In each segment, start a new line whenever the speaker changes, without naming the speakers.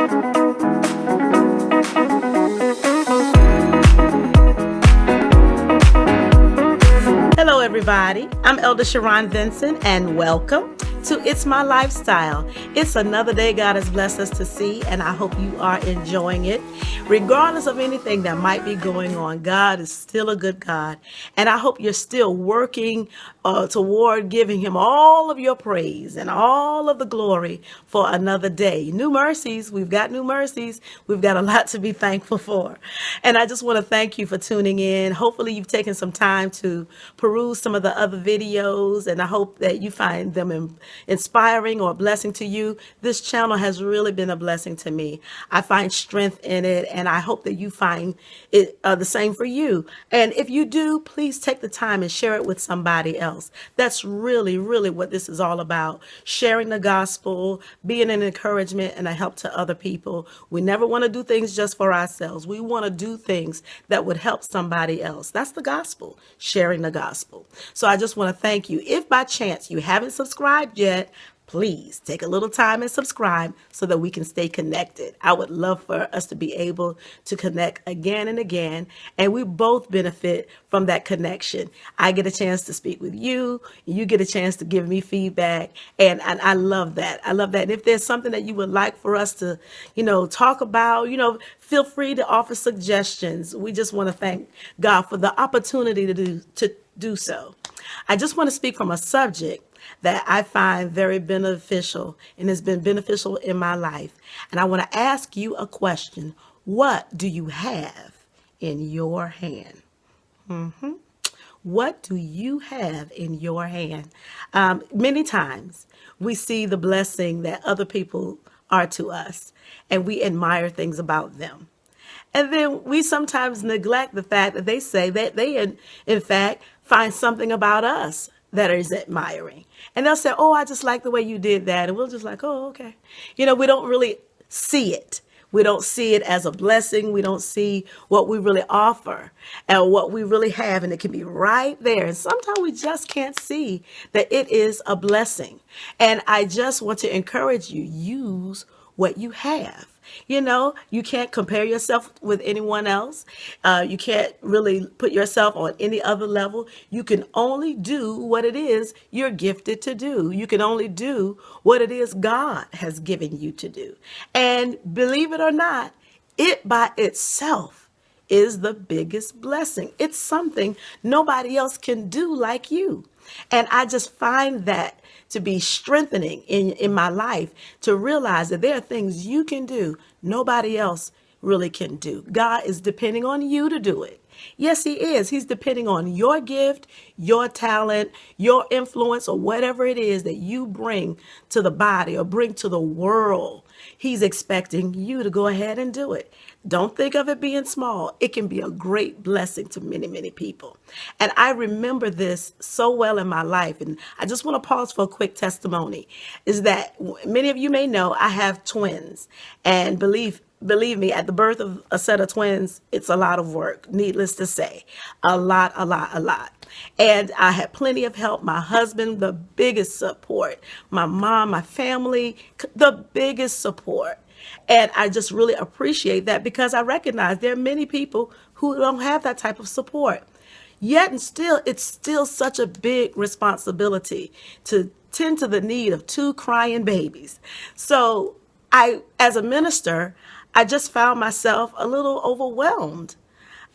Hello, everybody. I'm Elder Shorron Vinson, and welcome to It's My Lifestyle. It's another day God has blessed us to see, and I hope you are enjoying it. Regardless of anything that might be going on, God is still a good God, and I hope you're still working toward giving Him all of your praise and all of the glory for another day. New mercies. We've got new mercies. We've got a lot to be thankful for. And I just want to thank you for tuning in. Hopefully, you've taken some time to peruse some of the other videos, and I hope that you find them inspiring or a blessing to you. This channel has really been a blessing to me. I find strength in it, and I hope that you find it the same for you. And if you do, please take the time and share it with somebody else. That's really, really what this is all about. Sharing the gospel, being an encouragement and a help to other people. We never want to do things just for ourselves. We want to do things that would help somebody else. That's the gospel, sharing the gospel. So I just want to thank you. If by chance you haven't subscribed yet, please take a little time and subscribe so that we can stay connected. I would love for us to be able to connect again and again, and we both benefit from that connection. I get a chance to speak with you, you get a chance to give me feedback, and I love that. I love that. And if there's something that you would like for us to, talk about, feel free to offer suggestions. We just want to thank God for the opportunity to do so. I just want to speak from a subject that I find very beneficial and has been beneficial in my life. And I want to ask you a question. What do you have in your hand? What do you have in your hand? Many times we see the blessing that other people are to us, and we admire things about them. And then we sometimes neglect the fact that they say that they, in fact, find something about us that is admiring. And they'll say, oh, I just like the way you did that. And we'll just like, oh, okay. We don't really see it. We don't see it as a blessing. We don't see what we really offer and what we really have. And it can be right there. And sometimes we just can't see that it is a blessing. And I just want to encourage you, use what you have. You can't compare yourself with anyone else. You can't really put yourself on any other level. You can only do what it is you're gifted to do. You can only do what it is God has given you to do. And believe it or not, it by itself is the biggest blessing. It's something nobody else can do like you. And I just find that to be strengthening in my life, to realize that there are things you can do nobody else really can do. God is depending on you to do it. Yes, He is. He's depending on your gift, your talent, your influence, or whatever it is that you bring to the body or bring to the world. He's expecting you to go ahead and do it. Don't think of it being small. It can be a great blessing to many, many people. And I remember this so well in my life. And I just want to pause for a quick testimony. Is that many of you may know I have twins. And believe me, at the birth of a set of twins, it's a lot of work, needless to say. A lot. And I had plenty of help. My husband, the biggest support. My mom, my family, the biggest support. And I just really appreciate that, because I recognize there are many people who don't have that type of support. Yet and still, it's still such a big responsibility to tend to the need of two crying babies. So as a minister, I just found myself a little overwhelmed.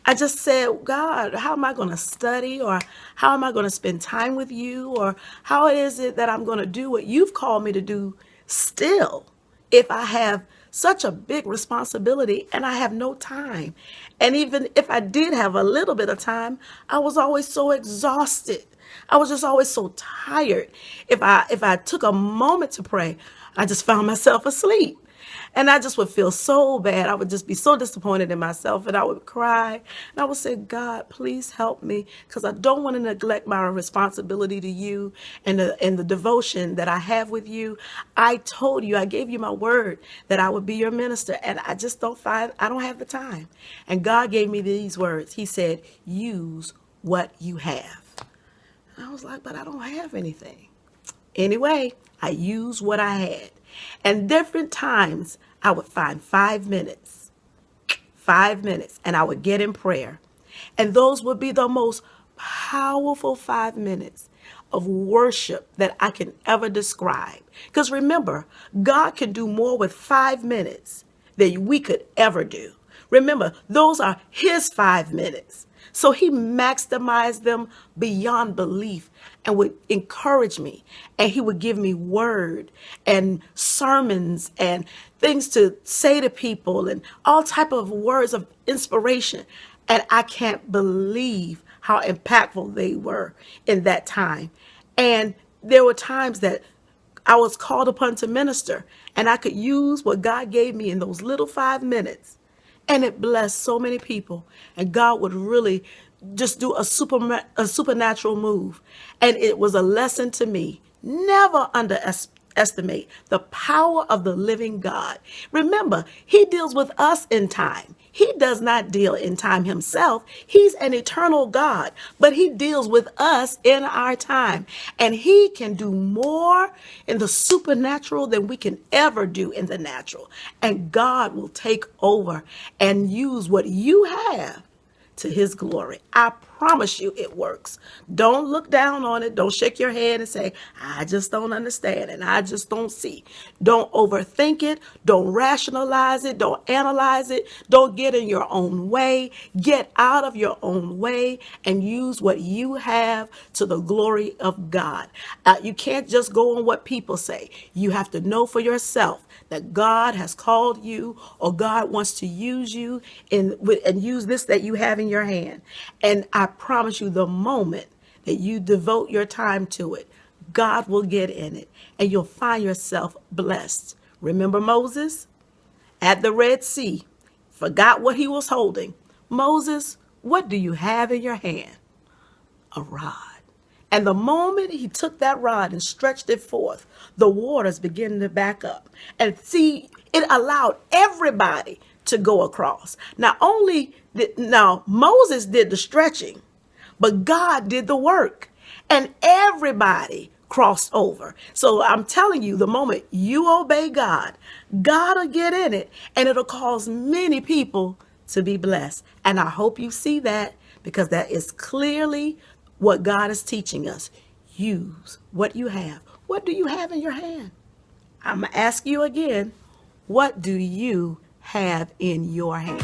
I just said, God, how am I going to study, or how am I going to spend time with you, or how is it that I'm going to do what you've called me to do still, if I have such a big responsibility and I have no time? And even if I did have a little bit of time, I was always so exhausted. I was just always so tired. If I took a moment to pray, I just found myself asleep. And I just would feel so bad. I would just be so disappointed in myself, and I would cry. And I would say, God, please help me, because I don't want to neglect my responsibility to you and the devotion that I have with you. I told you, I gave you my word that I would be your minister, and I just I don't have the time. And God gave me these words. He said, use what you have. And I was like, but I don't have anything. Anyway, I used what I had. And different times I would find 5 minutes, and I would get in prayer. And those would be the most powerful 5 minutes of worship that I can ever describe. Because remember, God can do more with 5 minutes than we could ever do. Remember, those are his 5 minutes. So he maximized them beyond belief and would encourage me. And he would give me word and sermons and things to say to people and all type of words of inspiration. And I can't believe how impactful they were in that time. And there were times that I was called upon to minister, and I could use what God gave me in those little 5 minutes. And it blessed so many people. And God would really just do a supernatural move. And it was a lesson to me. Never underestimate the power of the living God. Remember, he deals with us in time. He does not deal in time himself. He's an eternal God, but he deals with us in our time. And he can do more in the supernatural than we can ever do in the natural. And God will take over and use what you have to his glory. I promise you it works. Don't look down on it. Don't shake your head and say, I just don't understand and I just don't see. Don't overthink it. Don't rationalize it. Don't analyze it. Don't get in your own way. Get out of your own way and use what you have to the glory of God. You can't just go on what people say. You have to know for yourself that God has called you, or God wants to use you and use this that you have in your hand. And I promise you, the moment that you devote your time to it, God will get in it and you'll find yourself blessed. Remember Moses at the Red Sea, forgot what he was holding. Moses, what do you have in your hand? A rod. And the moment he took that rod and stretched it forth, the waters began to back up. And see, it allowed everybody to go across. Now Moses did the stretching, but God did the work. And everybody crossed over. So I'm telling you, the moment you obey God, God will get in it and it'll cause many people to be blessed. And I hope you see that, because that is clearly what God is teaching us. Use what you have. What do you have in your hand? I'm going to ask you again, what do you have in your hand?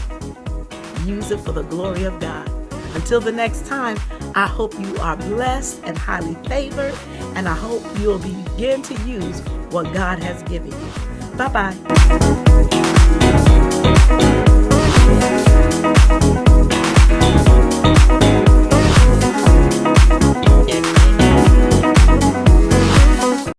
Use it for the glory of God. Until the next time, I hope you are blessed and highly favored, and I hope you'll begin to use what God has given you. Bye-bye.